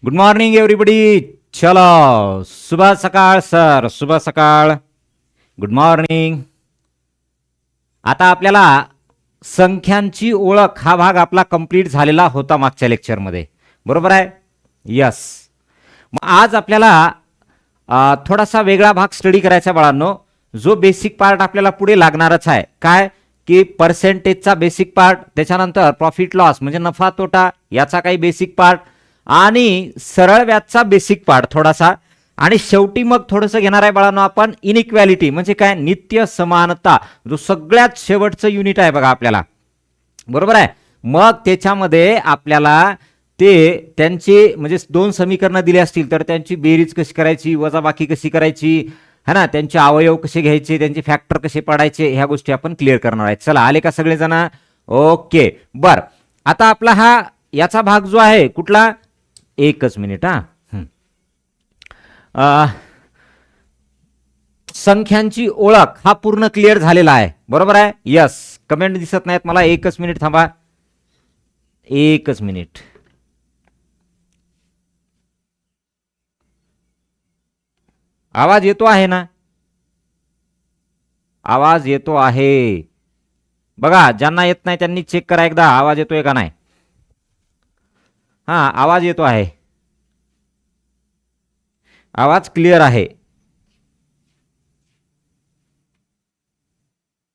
Good morning everybody. चलो, शुभ सकाळ सर, शुभ सकाळ. Good morning. आता आपल्याला संख्यांची ओळख हा भाग आपला कंप्लीट झालेला होता मागच्या लेक्चरमध्ये, बरोबर आहे? यस. मग आज आपल्याला थोडासा वेगळा भाग स्टडी करायचा बाळांनो, जो बेसिक पार्ट आपल्याला पुढे लागणारच आहे. काय की पर्सेंटेजचा बेसिक पार्ट, त्याच्यानंतर प्रॉफिट लॉस म्हणजे नफा तोटा याचा काही बेसिक पार्ट, आणि सरळ व्याजचा बेसिक पार्ट थोडासा, आणि शेवटी मग थोडंसं घेणार आहे बाळांनो आपण इनइक्वॅलिटी म्हणजे काय, नित्य समानता, जो सगळ्यात शेवटचं युनिट आहे बघा आपल्याला, बरोबर आहे? मग त्याच्यामध्ये आपल्याला ते त्यांचे म्हणजे दोन समीकरणं दिली असतील तर त्यांची बेरीज कशी करायची, वजाबाकी कशी करायची, है ना, त्यांचे अवयव कसे घ्यायचे, त्यांचे फॅक्टर कसे पडायचे, ह्या गोष्टी आपण क्लिअर करणार आहेत. चला, आले का सगळेजण? ओके, बर. आता आपला हा याचा भाग जो आहे कुठला, एकच मिनिट संख्यांची ओळख हा पूर्ण क्लिअर झालेला आहे, बरोबर आहे? यस. कमेंट दिसत नाहीत मला, एकच मिनिट थांबा, एकच मिनिट. आवाज येतो आहे ना? आवाज येतो आहे बघा. ज्यांना येत नाही त्यांनी चेक करा एकदा, आवाज येतोय का नाही. हा, आवाज येतो आहे, आवाज क्लिअर आहे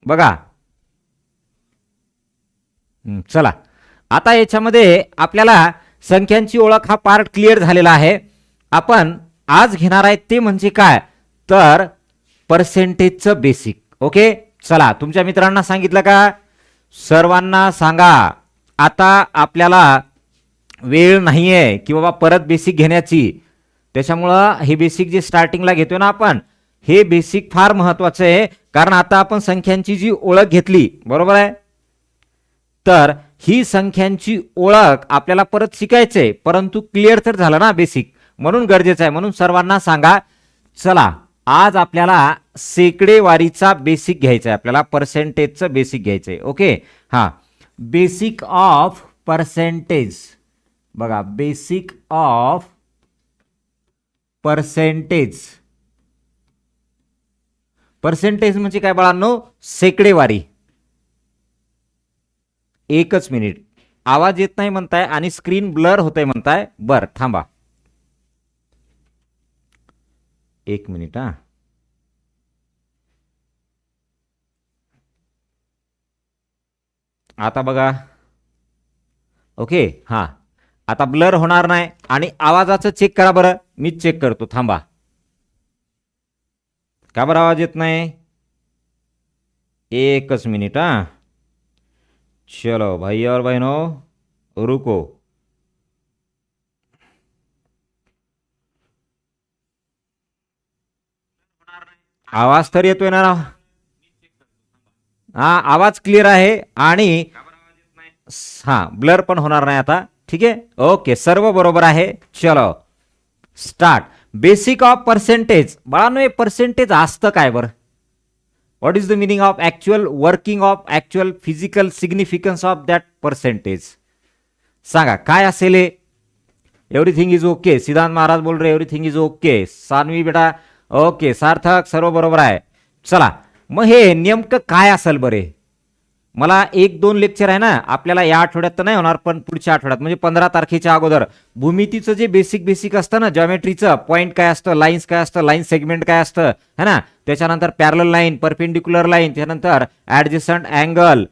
बघा. चला, आता याच्यामध्ये आपल्याला संख्यांची ओळख हा पार्ट क्लिअर झालेला आहे. आपण आज घेणार आहे ते म्हणजे काय, तर पर्सेंटेजचं बेसिक. ओके, चला, तुमच्या मित्रांना सांगितलं का? सर्वांना सांगा. आता आपल्याला वेळ नाहीये की बाबा परत बेसिक घेण्याची, त्याच्यामुळं हे बेसिक जे स्टार्टिंगला घेतोय ना आपण, हे बेसिक फार महत्वाचं आहे. कारण आता आपण संख्यांची जी ओळख घेतली, बरोबर आहे, तर ही संख्यांची ओळख आपल्याला परत शिकायचंय, परंतु क्लिअर तर झालं ना बेसिक, म्हणून गरजेचं आहे. म्हणून सर्वांना सांगा, चला आज आपल्याला शेकडेवारीचा बेसिक घ्यायचा आहे, आपल्याला पर्सेंटेजचं बेसिक घ्यायचंय. ओके, हा, बेसिक ऑफ पर्सेंटेज बघा, बेसिक ऑफ पर्सेंटेज. पर्सेंटेज म्हणजे काय बाळांनो, शेकडेवारी. एकच मिनिट, आवाज येत नाही म्हणताय आणि स्क्रीन ब्लर होतंय म्हणताय. बर, थांबा एक मिनिट. आता बघा. ओके, हा, आता ब्लर होणार नाही. आणि आवाजाचं चेक करा बरं, मीच चेक करतो, थांबा. का बरं आवाज येत नाही? एकच मिनिट. चलो भाई और बहनों, रुको. आवाज तर येतोय ना? हा, आवाज क्लिअर आहे आणि हा, ब्लर पण होणार नाही आता. ठीक आहे, ओके, सर्व बरोबर आहे. चलो स्टार्ट. Basic of percentage. बाळांनो, हे पर्सेंटेज असतं काय बरं? What is the meaning of actual working of actual physical significance of that percentage? सांगा काय असेल? Everything is okay. सिद्धांत महाराज बोल रहे एव्हरीथिंग इज ओके. सानवी बेटा ओके. सार्थक सर्व बरोबर आहे. चला, मग हे नेमकं काय असेल बरे? मला 1-2 लेक्चर आहे ना आपल्याला, या आठवड्यात तर नाही होणार पण पुढच्या आठवड्यात म्हणजे 15 तारखेच्या अगोदर भूमितीचं जे बेसिक असतं ना, जॉमेट्रीचं, पॉईंट काय असतं, लाईन्स काय असतं, लाईन सेगमेंट काय असतं, है ना, त्याच्यानंतर पॅरलल लाईन, परपेंडिक्युलर लाईन, त्याच्यानंतर ऍडजस्टंट अँगल,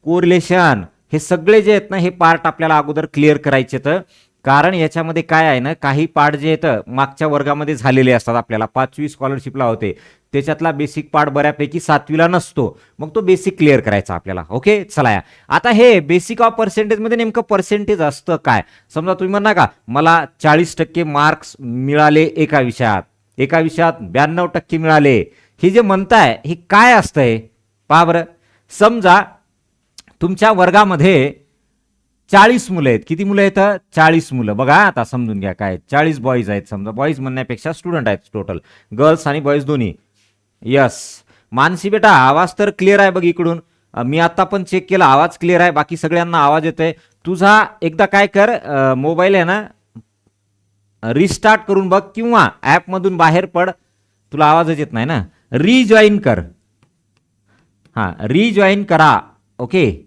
कोरिलेशन, हे सगळे जे आहेत ना, हे पार्ट आपल्याला अगोदर क्लिअर करायचे. तर कारण याच्यामध्ये काय आहे ना, काही पार्ट जे येतं मागच्या वर्गामध्ये झालेले असतात, आपल्याला 5वी स्कॉलरशिपला होते, त्याच्यातला बेसिक पार्ट बऱ्यापैकी 7वीला नसतो. मग तो बेसिक क्लिअर करायचा आपल्याला. ओके, चला. आता हे बेसिक ऑफ पर्सेंटेज मध्ये नेमकं पर्सेंटेज असतं काय? समजा तुम्ही म्हणा का, मला 40% मार्क्स मिळाले एका विषयात, 92% मिळाले, हे जे म्हणताय हे काय असतंय? पहा बरं. समजा तुमच्या वर्गामध्ये 40 मुलं आहेत. किती मुलं आहेत? 40 मुलं. बघा आता समजून घ्या काय, 40 बॉईज आहेत. समजा बॉईज म्हणण्यापेक्षा स्टुडंट आहेत टोटल, गर्ल्स आणि बॉईज दोन्ही. यस. मानसी बेटा आवाज तर क्लिअर आहे बघ इकडून. मी आता पण चेक केला, आवाज क्लिअर आहे, बाकी सगळ्यांना आवाज येतोय. तुझा एकदा काय कर, मोबाईल आहे ना, रिस्टार्ट करून बघ किंवा ॲपमधून बाहेर पड. तुला आवाजच येत नाही ना. रिजॉईन कर. हां, रिजॉईन करा. ओके,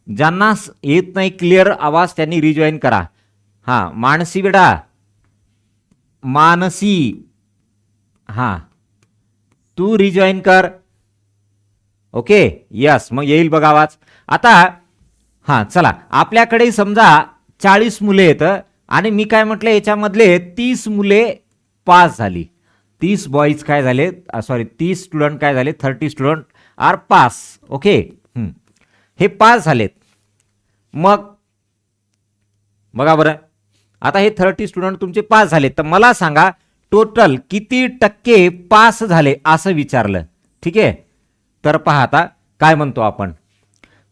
ज्यांना येत नाही क्लिअर आवाज त्यांनी रिजॉईन करा. हां, मानसी बेटा, मानसी, हां तू रिजॉईन कर. ओके, यस, मग येईल बघा आवाज आता. हां, चला, आपल्याकडे समजा 40 मुले आहेत आणि मी काय म्हटलं याच्यामधले 30 मुले पास झाली. 30 बॉईज काय झाले, सॉरी 30 स्टुडंट काय झाले, 30 स्टुडंट आर पास. ओके, हे पास झालेत. मग बघा बरं, आता हे 30 स्टुडंट तुमचे पास झालेत, तर मला सांगा टोटल किती टक्के पास झाले असं विचारलं. ठीक आहे, तर पहा आता काय म्हणतो आपण.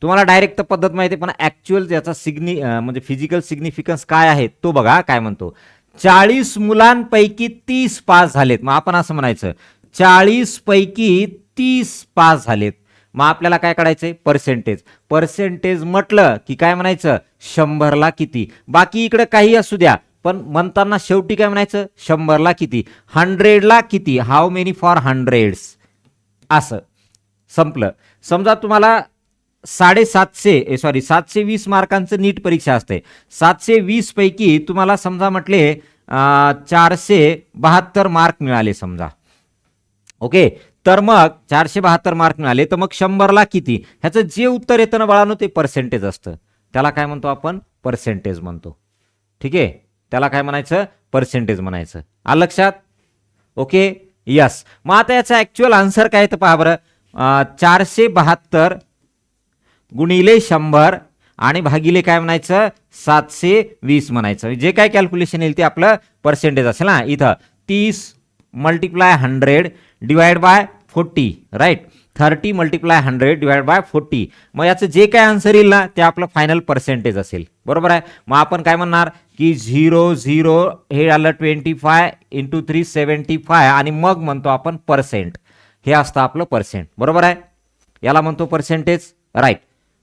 तुम्हाला डायरेक्ट तर पद्धत माहिती आहे, पण ॲक्च्युअल याचा म्हणजे फिजिकल सिग्निफिकन्स काय आहे तो बघा. काय म्हणतो, 40 मुलांपैकी 30 पास झालेत. मग आपण असं म्हणायचं 40 पैकी 30 पास झालेत. मग आपल्याला काय काढायचंय, पर्सेंटेज. पर्सेंटेज म्हटलं की काय म्हणायचं, 100ला किती. बाकी इकडे काही असू द्या, पण म्हणताना शेवटी काय म्हणायचं, 100ला किती, 100ला किती, हाऊ मेनी फॉर हंड्रेड्स, असं संपलं. समजा तुम्हाला 720 मार्कांचं नीट परीक्षा असते. 720 पैकी तुम्हाला समजा म्हटले 472 मार्क मिळाले समजा. ओके, तर मग 472 मार्क मिळाले, तर मग 100ला किती, ह्याचं जे उत्तर येतं ना बाळांनो ते पर्सेंटेज असतं. त्याला काय म्हणतो आपण, पर्सेंटेज म्हणतो. ठीक आहे, त्याला काय म्हणायचं, पर्सेंटेज म्हणायचं. आलं लक्षात. Okay, yes. मग आता याचा ॲक्च्युअल आन्सर काय तर पहा बरं. 472 गुणिले 100 आणि भागिले काय म्हणायचं, 720 म्हणायचं. जे काय कॅल्क्युलेशन येईल ते आपलं पर्सेंटेज असेल ना. इथं 30 multiply 100 divide by 40, right. 30 multiply 100 divide by 40. मग याचं जे काय आन्सर येईल ना ते आपलं फायनल पर्सेंटेज असेल. बरोबर आहे. मग आपण काय म्हणणार की 0 हे आलं 25 इंटू 375 आणि मग म्हणतो आपण पर्सेंट. हे असतं आपलं पर्सेंट. बरोबर आहे, याला म्हणतो पर्सेंटेज, राईट.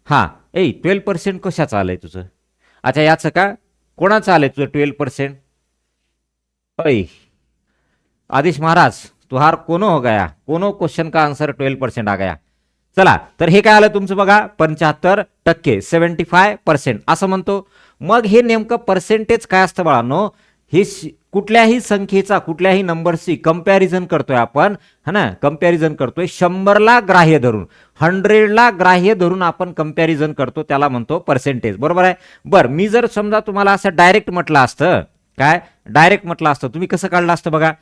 हां, 12% कशाचं आलंय तुझं. अच्छा, याचं का, कोणाचं आलंय तुझं 12%. आदिश महाराज तुहार कोनो हो गया, कोनो क्वेश्चन का आंसर 12% आ गया. चला, तर हे काय आलं तुमचं बघा, 75%, 75% असं म्हणतो. मग हे नेमकं पर्सेंटेज काय असतं बाळांनो, हे कुठल्याही संख्येचा, कुठल्याही नंबरशी कंपॅरिझन करतोय आपण, है ना, कंपॅरिझन करतोय 100ला ग्राह्य धरून, 100ला ग्राह्य धरून आपण कंपॅरिझन करतो, त्याला म्हणतो पर्सेंटेज. बरोबर आहे. बरं, मी जर समजा तुम्हाला असं डायरेक्ट म्हटलं असतं, काय डायरेक्ट म्हटलं असतं, तुम्ही कसं काढलं असतं बघा.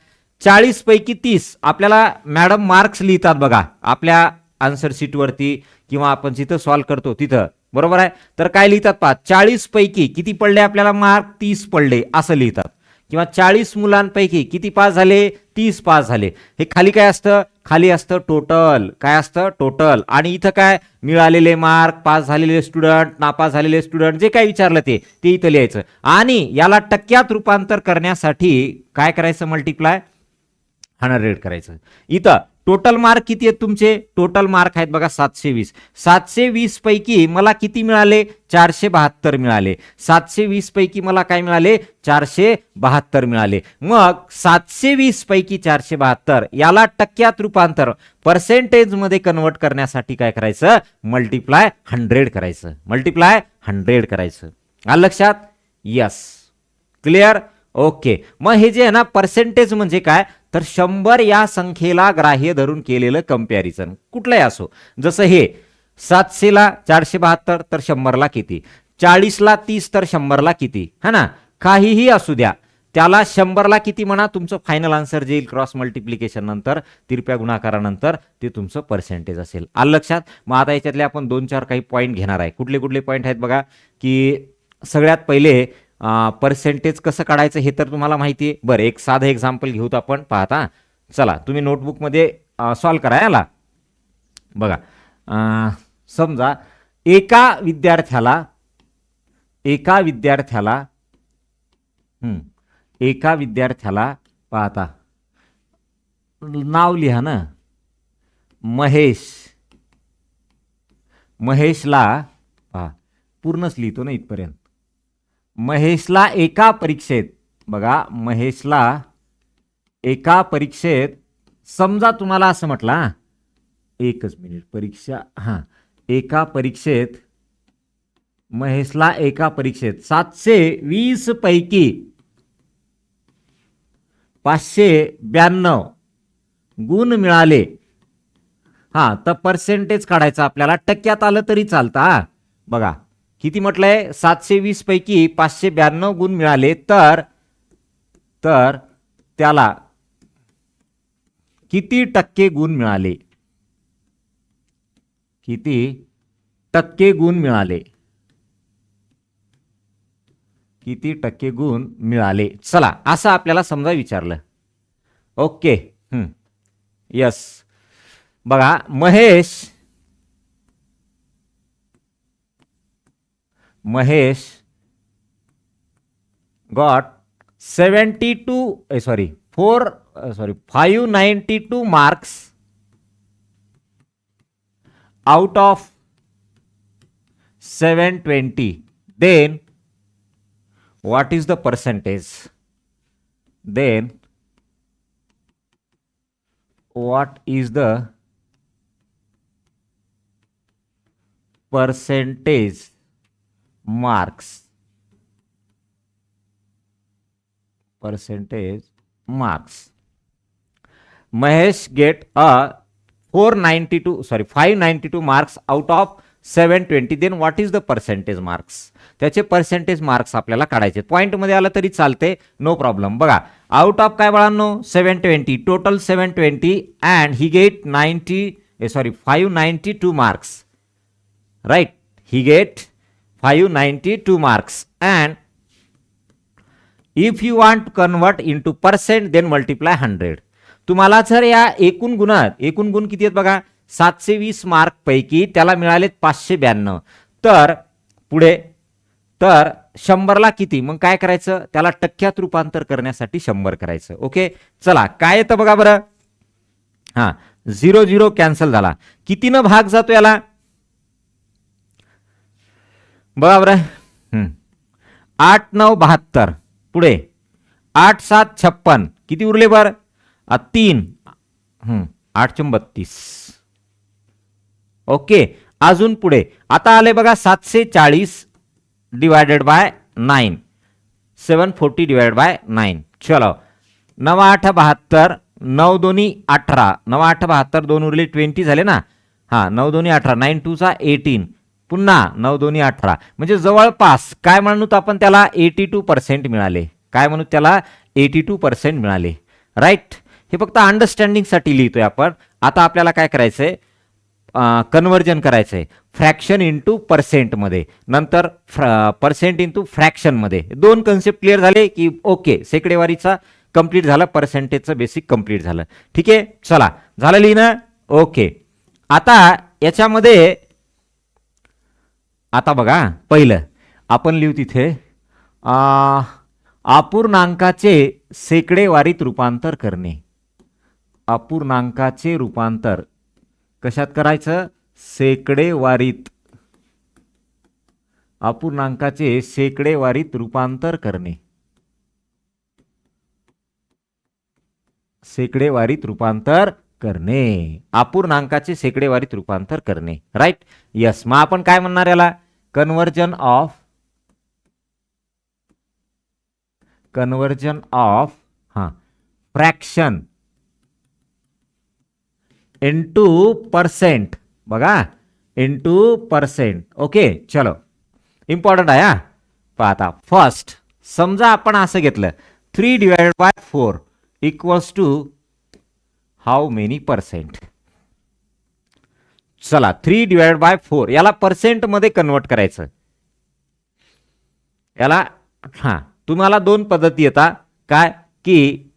40 पैकी 30 आपल्याला मॅडम मार्क्स लिहितात बघा आपल्या आन्सर शीटवरती किंवा आपण जिथं सॉल्व्ह करतो तिथं. बरोबर आहे. तर काय लिहितात पहा, 40 पैकी किती पडले आपल्याला मार्क, 30 पडले असं लिहितात. किंवा 40 मुलांपैकी किती पास झाले, 30 पास झाले. हे खाली काय असतं, खाली असतं टोटल. काय असतं, टोटल. आणि इथं काय, मिळालेले मार्क, पास झालेले स्टुडंट, नापास झालेले स्टुडंट, जे काय विचारलं ते इथं लिहायचं. आणि याला टक्क्यात रूपांतर करण्यासाठी काय करायचं, मल्टिप्लाय 100 करायचं. इथं टोटल मार्क किती आहेत तुमचे, टोटल मार्क आहेत बघा 720. 720 पैकी मला किती मिळाले, 472 मिळाले. 720 पैकी मला काय मिळाले, 472 मिळाले. मग 720 पैकी 472 याला टक्क्यात रूपांतर, पर्सेंटेज मध्ये कन्वर्ट करण्यासाठी काय करायचं, मल्टिप्लाय 100 करायचं. मल्टिप्लाय 100 करायचं. आलं लक्षात. Yes, clear. ओके, मग हे जे आहे ना पर्सेंटेज म्हणजे काय, तर 100 या संख्येला ग्राह्य धरून केलेलं कंपॅरिझन कुठलंही असो. जसं हे 700ला 472 तर 100ला किती, 40ला 30 तर 100ला किती, है ना, काहीही असू द्या, त्याला 100ला किती म्हणा, तुमचं फायनल आन्सर जे येईल क्रॉस मल्टिप्लिकेशन नंतर, तिरप्या गुणाकारानंतर, ते तुमचं पर्सेंटेज असेल. आलं लक्षात. मग आता याच्यातले आपण 2-4 काही पॉईंट घेणार आहे. कुठले कुठले पॉईंट आहेत बघा, की सगळ्यात पहिले पर्सेंटेज कसं काढायचं हे तर तुम्हाला माहिती आहे. बरं, एक साधं एक्झाम्पल घेऊत आपण, पाहता. चला, तुम्ही नोटबुकमध्ये सॉल्व करा याला. बघा, समजा एका विद्यार्थ्याला पाहता नाव लिहा ना, महेशला पहा, पूर्णच लिहितो ना इथपर्यंत. महेशला एका परीक्षेत बघा महेशला एका परीक्षेत, समजा तुम्हाला असं म्हटलं, हा एकच मिनिट, परीक्षा, हा एका परीक्षेत महेशला एका परीक्षेत 720 पैकी 592 गुण मिळाले. हा तर पर्सेंटेज काढायचं आपल्याला, टक्क्यात आलं तरी चालतं. हा बघा किती म्हटलंय, 720 पैकी 592 गुण मिळाले, तर त्याला किती टक्के गुण मिळाले, किती टक्के गुण मिळाले, किती टक्के गुण मिळाले. चला असं आपल्याला समजा विचारलं. Okay, yes. बघा Mahesh got 592 marks out of 720. Then what is the percentage? Then what is the percentage marks? Percentage marks. Mahesh get a 592 marks out of 720. Then what is the percentage marks? त्याचे percentage marks आपल्याला काढायचे. Point मध्ये आलं तरी चालते, no problem. बघा out of काय बाळांनो, 720, total 720 and he get 592 marks, right. He get 592 marks and if you want convert into percent then multiply 100. तुम्हाला जर या एकूण गुणात, एकूण गुण किती आहेत बघा, 720 मार्क पैकी त्याला मिळालेत 592, तर पुढे तर 100ला किती, मग काय करायचं, त्याला टक्क्यात रूपांतर करण्यासाठी 100 करायचं. ओके चला काय येतं बघा बरं, हा 0 कॅन्सल झाला, कितीनं भाग जातो याला बघा बरं, 8 9 72, पुढे 8 7 56, किती उरले बर, 3, 8 32. ओके अजून पुढे आता आले बघा 740 डिवायडेड बाय 9, 740 डिवाइड बाय 9. चलो 9 8 72, 9 2 18, 9 8 72, 2 उरले 20 झाले ना. हा 9 2 18, 9 2 18, पुन्हा 9 2 18, म्हणजे जवळपास काय म्हणू आपण त्याला 82% मिळाले. काय म्हणू त्याला 82% मिळाले, राईट. हे फक्त अंडरस्टँडिंग साठी लिहितोय आपण. आता आपल्याला काय करायचंय, कन्वर्जन करायचंय फ्रॅक्शन इंटू पर्सेंट मध्ये, नंतर पर्सेंट इंटू फ्रॅक्शन मध्ये. दोन कन्सेप्ट क्लिअर झाले की ओके, शेकडेवारीचा कंप्लीट झाला, पर्सेंटेजचं बेसिक कंप्लीट झालं. ठीक आहे चला झालं लिहिणं. ओके आता याच्यामध्ये आता बघा पहिलं आपण लिहू तिथे अपूर्णांकाचे शेकडेवारीत रूपांतर करणे. अपूर्णांकाचे रूपांतर कशात करायचं, शेकडेवारीत. अपूर्णांकाचे शेकडेवारीत रूपांतर करणे, शेकडेवारीत रूपांतर करणे, अपूर्णांकाचे शेकडेवारीत रूपांतर करणे, राईट. यस मग आपण काय म्हणणार याला, conversion of fraction into percent. बघा इंटू पर्सेंट. ओके चलो इम्पॉर्टंट आहे हा. पाहता फर्स्ट समजा आपण असं घेतलं 3 divided by 4 equals to how many percent. चला 3 डिवाइडेड बाय 4 याला पर्सेंट मध्ये कन्वर्ट करायचं. याला तुम्हाला दोन पद्धती येतात, काय की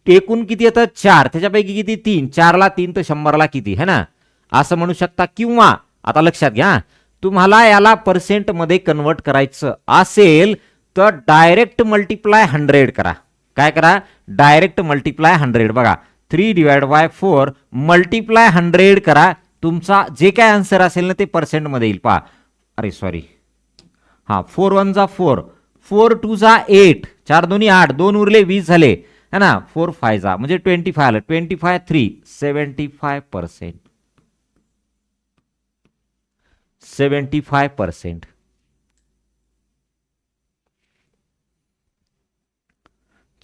एकूण किती येतं 4, त्याच्यापैकी किती 3, 4 ला 3 तर 100ला किती है ना, असं म्हणू शकता. किंवा आता लक्षात घ्या, तुम्हाला याला पर्सेंट मध्ये कन्वर्ट करायचं असेल तर डायरेक्ट मल्टिप्लाय 100 करा. काय करा, डायरेक्ट मल्टिप्लाय 100. बघा 3 डिवाइड बाय 4 मल्टिप्लाय 100 करा, तुमचा जे काय आन्सर असेल ना ते पर्सेंट मध्ये येईल. पहा अरे सॉरी, 4 1 जा 4, 4 2 जा 8, 4 दोन्ही 8, 2 उरले 20 झाले है ना, 4 5 जा म्हणजे 25 आलं, 25 3 75%. 75%.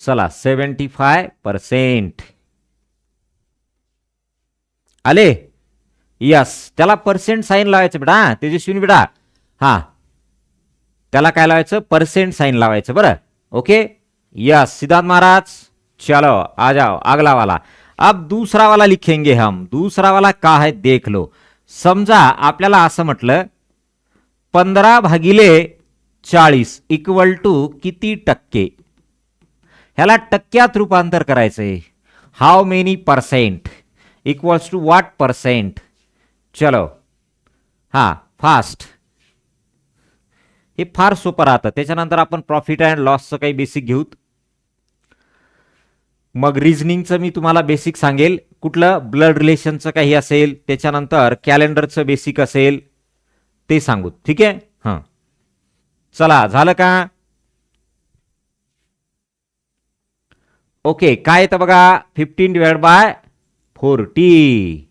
चला 75% आले. यस, त्याला पर्सेंट साईन लावायचं बेटा तेजस्विनी बेटा. हा, त्याला काय लावायचं, पर्सेंट साइन लावायचं बरं. ओके, यस सिद्धार्थ महाराज, चलो आ जाओ अगला वाला. अब दूसरा वाला लिखेंगे हम. दूसरा वाला का है देख लो. समजा आपल्याला असं म्हटलं 15/40 इक्वल टू किती टक्के, ह्याला टक्क्यात रूपांतर करायचंय. How many percent equals to what percent. चलो हा फास्ट, हे फार सोपं राहतं. त्याच्यानंतर आपण प्रॉफिट अँड लॉसचं काही बेसिक घेऊत, मग रिझनिंगचं मी तुम्हाला बेसिक सांगेल, कुठलं ब्लड रिलेशनचं काही असेल, त्याच्यानंतर कॅलेंडरचं बेसिक असेल ते सांगू. ठीक आहे. हां चला झालं का. ओके, काय येतं बघा, 15/40.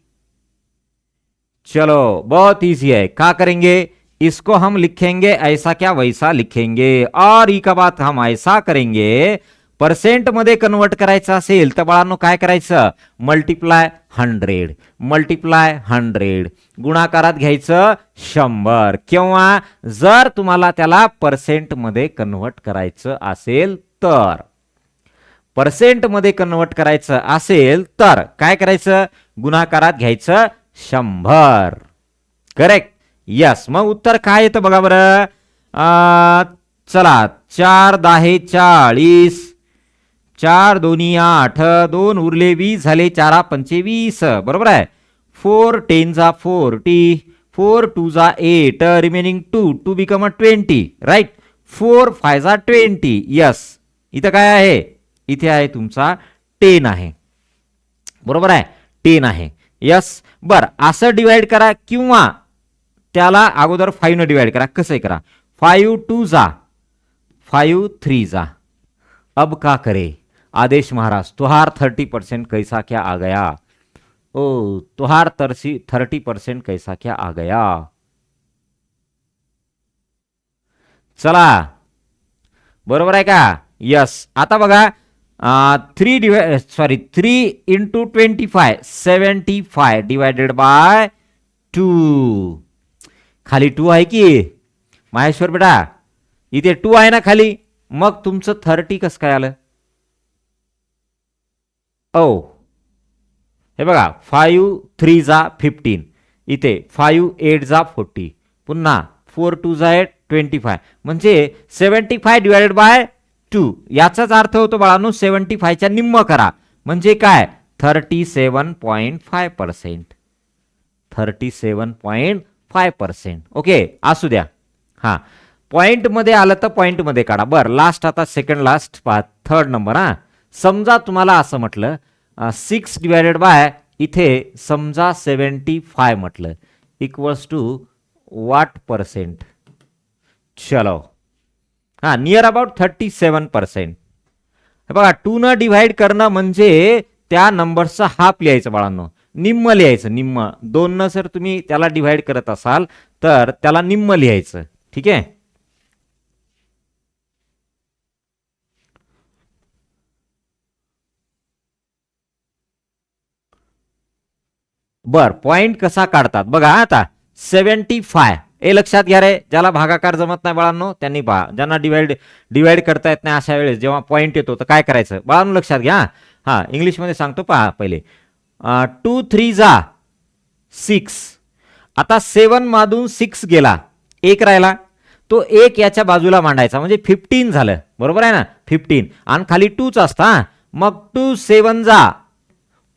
चलो बहुत इजी है. क्या करेंगे, इसको हम लिखेंगे ऐसा क्या वैसा लिखेंगे. और ई का बात हम ऐसा करेंगे, पर्सेंट मध्ये कन्वर्ट करायचं असेल तर बाळांनो काय करायचं, मल्टिप्लाय 100, मल्टिप्लाय 100, गुणाकारात घ्यायचं 100. किंवा जर तुम्हाला त्याला पर्सेंट मध्ये कन्वर्ट करायचं असेल तर, पर्सेंट मध्ये कन्वर्ट करायचं असेल तर काय करायचं, गुणाकारात घ्यायचं 100. करेक्ट. यस, मग उत्तर काय येतं बघा बरं. चला 4 10 40, 4 दोन्ही 8, 2 उरले 20 झाले, 4 25 बरोबर आहे. 4 10 जा 40, 4 2 जा 8, रिमेनिंग 2 बिकम 20 राईट. 4 5 जा 20. यस, इथं काय आहे, इथे आहे तुमचा 10 आहे, बरोबर आहे 10 आहे. यस, बर असं डिवाइड करा किंवा त्याला अगोदर 5 न डिवाइड करा. कसं करा, 5 2 जा 5 3 जा. अब का करे आदेश महाराज, तुहार 30% कैसा क्या आ गया. ओ तुहार 30% कैसा क्या आ गया. चला बरोबर आहे का. यस, आता बघा 3 इंटू 25 75 डिवायडेड बाय 2. खाली 2 आहे की माहेश्वर बेटा, इथे 2 आहे ना खाली, मग तुमचं 30 कसं काय आलं. ओ हे बघा 5 3 जा 15, इथे 5 8 जा 40, पुन्हा 4 2 जा 25, म्हणजे 75 डिवायडेड बाय 2. याचाच अर्थ होतो बाळांनो 75 च्या निम्म करा म्हणजे काय, 37.5%. 37.5%. ओके असू द्या. हा पॉइंट मध्ये आलं तर पॉइंट मध्ये काढा. बरं लास्ट, आता सेकंड लास्ट पहा, 3rd नंबर. हा समजा तुम्हाला असं म्हटलं 6 डिवायडेड बाय, इथे समजा 75 म्हटलं, इक्वल्स टू व्हॉट पर्सेंट. चलो हा नियर अबाउट 37%. बघा 2 न डिव्हाइड करणं म्हणजे त्या नंबरचा हाफ लिहायचं बाळांनो, निम्म लिहायचं, निम्म. 2 न जर तुम्ही त्याला डिव्हाइड करत असाल तर त्याला निम्म लिहायचं. ठीक आहे. बर पॉइंट कसा काढतात बघा. आता 75 हे लक्षात घ्या रे, ज्याला भागाकार जमत नाही बाळांनो त्यांनी पहा, ज्यांना डिवाइड करता येत नाही अशा वेळेस जेव्हा पॉइंट येतो तर काय करायचं बाळांनो लक्षात घ्या. हा इंग्लिश मध्ये सांगतो पहा पहिले. 2 3 जा 6, आता 7 मधून 6 गेला, 1 राहिला, तो 1 याच्या बाजूला मांडायचा म्हणजे 15 झालं, बरोबर आहे ना 15, आणि खाली 2च असता. मग 2 7 जा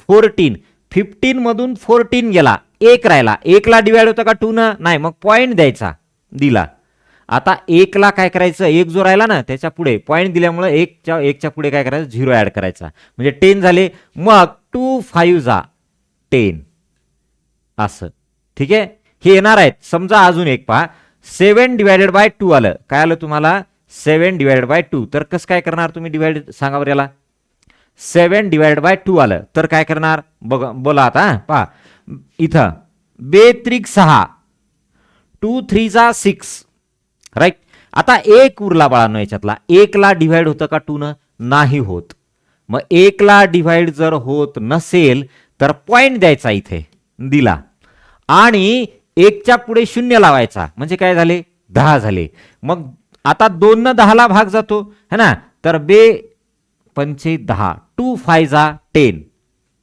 14, 15 मधून 14 गेला, 1 राहिला, 1 ला डिवाइड होतं का 2 न, नाही, मग पॉइंट द्यायचा, दिला. आता 1 ला काय करायचं, 1 जो राहिला ना त्याच्या पुढे पॉइंट दिल्यामुळे 1च्या पुढे काय करायचं 0 ऍड करायचा म्हणजे 10 झाले. मग 2 5 जा 10 असं. ठीक आहे, हे येणार आहेत. समजा अजून एक पहा, 7 डिवायडेड बाय 2 आलं, काय आलं तुम्हाला 7 डिवाइड बाय 2. तर कसं काय करणार तुम्ही डिवाइड सांगा बरं याला. 7 डिवाइड बाय 2 आलं तर काय करणार बघा, बोला आता. पहा इथं बेत्रिक 6, 2 3 जा 6, राईट. आता एक उरला बाळांनो याच्यातला. 1 ला डिवाइड होतं का 2 न? नाही होत. मग 1 ला डिवाइड जर होत नसेल तर पॉइंट द्यायचा इथे, दिला, आणि 1च्या पुढे 0 लावायचा, म्हणजे काय झाले 10 झाले. मग आता 2 न 10 ला भाग जातो है ना, तर बे पंचे 10, 2 5 जा 10,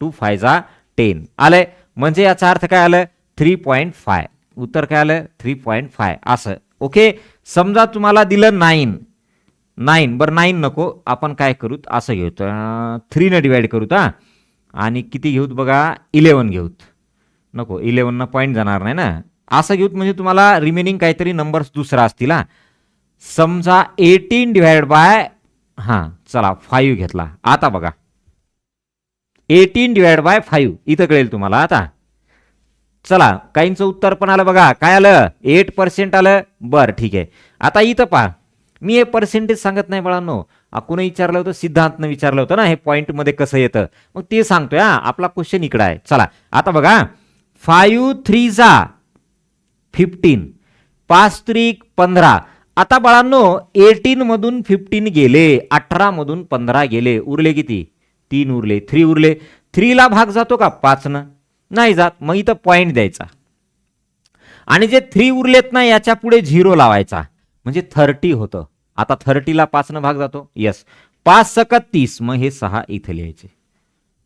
2 5 जा 10 आलंय. म्हणजे याचा अर्थ काय आलं 3.5. उत्तर काय आलं 3.5 असं. ओके. समजा तुम्हाला दिलं 9 बरं 9 नको, आपण काय करूत असं घेऊत, 3 ने डिवाइड करूत हा, आणि किती घेऊत बघा 11 घेऊत. नको 11 ना पॉईंट जाणार नाही ना, असं घेऊत म्हणजे तुम्हाला रिमेनिंग काहीतरी नंबर्स दुसरा असतील हा. समजा 18 डिवाइड बाय चला 5 घेतला. आता बघा 18 डिवाइड बाय 5 इथं कळेल तुम्हाला. आता चला काहींचं उत्तर पण आलं बघा, काय आलं 8% आलं. बरं ठीक आहे. आता इथं पहा, मी हे पर्सेंटेज सांगत नाही बाळांनो, कुणी विचारलं होतं, सिद्धांतनं विचारलं होतं ना हे पॉईंट मध्ये कसं येतं, मग ते सांगतोय. आपला क्वेश्चन इकडं आहे. चला आता बघा 5 3 जा 15, 5 त्रिक 15. आता बाळांनो 18 मधून 15 गेले, 18 मधून 15 गेले, उरले किती 3 उरले, 3 उरले. 3 ला भाग जातो का 5 न? नाही जात. मग इथं पॉइंट द्यायचा, आणि जे 3 उरलेत ना याच्या पुढे 0 लावायचा, म्हणजे 30 होतं. आता 30 ला 5 न भाग जातो. यस, 5 सकत 30, मग हे 6 इथे लिहायचे,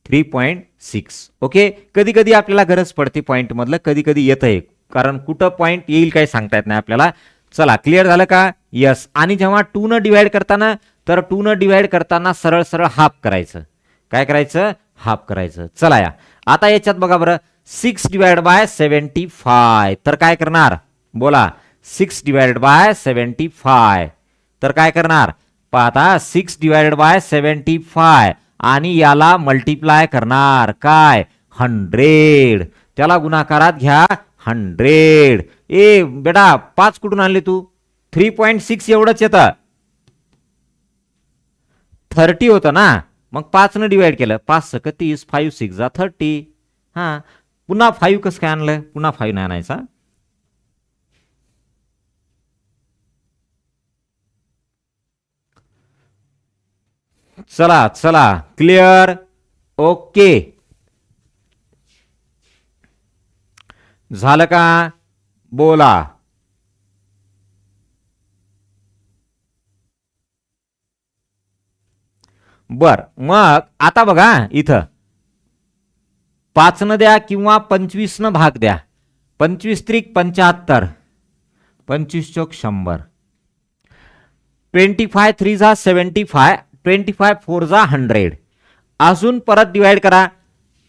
3.6. ओके. कधी कधी आपल्याला गरज पडते पॉइंट मधलं, कधी कधी येत आहे, कारण कुठं पॉइंट येईल काय सांगता येत नाही आपल्याला. चला क्लिअर झालं का? यस. आणि जेव्हा 2 न डिवाइड करताना, तर 2 न डिवाइड करताना सरळ सरळ हाफ करायचं. काय करायचं? हाफ करायचं. चला या आता याच्यात बघा बरं, 6 डिवाइड बाय 75, तर काय करणार बोला. 6 डिवाइड बाय 75, तर काय करणार पाहता. 6 डिवाइड बाय 75 आणि याला मल्टिप्लाय करणार काय 100, त्याला गुणाकारात घ्या 100. ए बेटा 5 कुठून आणले तू? 3.6 एवढंच येतं, 30 होतं ना, मग 5 न डिवाइड केलं, 5 सक 30, 5 6 जा 30. पुन्हा 5 कसं काय आणलं? पुन्हा 5 नाही आणायचा. चला चला क्लिअर. ओके झालं का? बोला. बर मग आता बघा इथं 5 न द्या किंवा 25 न भाग द्या. 25 त्रिक 75, 25 चौक 100, 25 3 जा 75, 25 4 जा 100. अजून परत डिवाइड करा.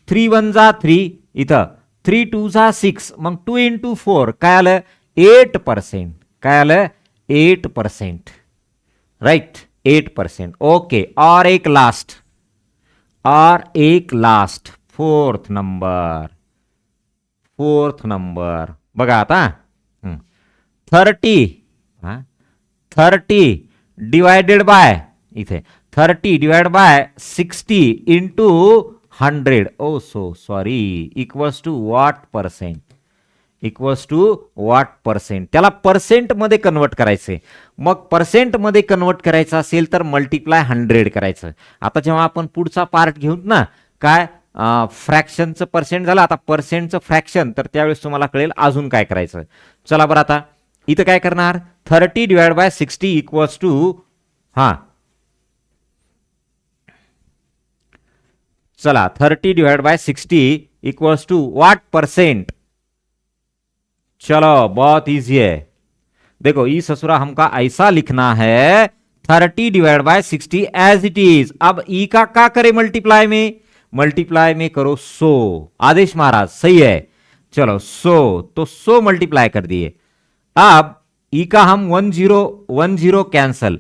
3 1 जा 3, इथं 3 2 जा 6, मग 2 into 4 काय आलं 8%. काय आलं 8%, राईट 8%. ओके. और एक लास्ट फोर्थ नंबर बघा आता 30 डिवायडेड बाय, इथे 30 divide by 60 into 100, oh so sorry, equals to what percent? Equals to what percent? त्याला पर्सेंट मध्ये कन्वर्ट करायचे. मग पर्सेंट मध्ये कन्वर्ट करायचं असेल तर मल्टिप्लाय 100 करायचं. आता जेव्हा आपण पुढचा पार्ट घेऊ ना, काय फ्रॅक्शनचं पर्सेंट झालं, आता पर्सेंटचं फ्रॅक्शन, तर त्यावेळेस तुम्हाला कळेल अजून काय करायचं. चला बरं आता इथं काय करणार. 30 डिवाइड बाय 60 इक्वल्स टू चला 30 divide by 60 equals to what percent? चलो बहुत इजी है. देखो ई ससुरा हमका ऐसा लिखना है 30 divide by 60 as it is. अब ई का क्या करे मल्टीप्लाई में करो 100. आदेश महाराज सही है. चलो 100, तो 100 मल्टीप्लाई कर दिए. अब ई का हम 10 कैंसल,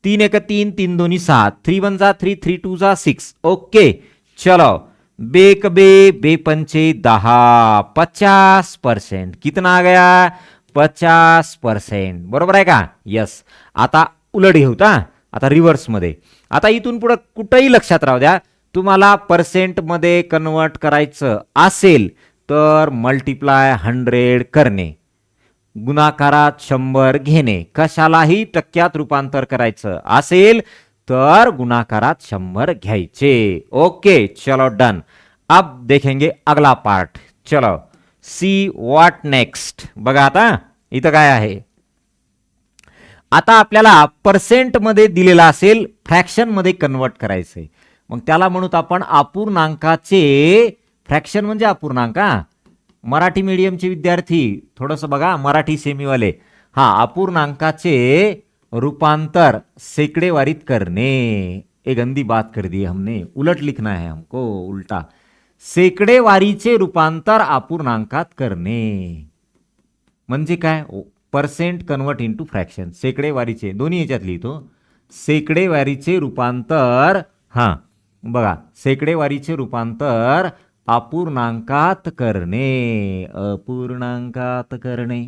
3 1 3, 3 2 7, 3 1 जा 3, 3 2 जा 6. ओके चलो बे पंचे 10, 50%. कितना आ गया 50%. बरोबर आहे का? यस. आता उलट घेऊत हा, आता रिव्हर्समध्ये. आता इथून पुढे कुठंही लक्षात राहू द्या, तुम्हाला पर्सेंटमध्ये कन्वर्ट करायचं असेल तर मल्टिप्लाय 100 करणे, गुणाकारात 100 घेणे. कशालाही टक्क्यात रूपांतर करायचं असेल तर गुणाकारात 100 घ्यायचे. ओके, चलो डन. अब देखेंगे अगला पार्ट. चलो सी व्हॉट नेक्स्ट. बघा आता इथं काय आहे. आता आपल्याला पर्सेंट मध्ये दिलेला असेल, फ्रॅक्शन मध्ये कन्वर्ट करायचंय. मग त्याला म्हणूत आपण अपूर्णांकाचे. फ्रॅक्शन म्हणजे अपूर्णांक. मराठी मीडियमचे विद्यार्थी थोडंसं बघा, मराठी सेमीवाले. हा, अपूर्णांकाचे रूपांतर सेकड़ेवारीत करने. एक गंदी बात कर दी हमने, उलट लिखना है हमको, उल्टा. सेकड़ेवारीचे रूपांतर अपूर्णांकात करणे म्हणजे काय? Percent convert into fraction. सेकड़ेवारीचे दोन्ही याच्यात लिहितो. सेकड़ेवारीचे रूपांतर, हा बघा, सेकड़ेवारीचे रूपांतर अपूर्णांकात करणे. अपूर्णांकात करणे,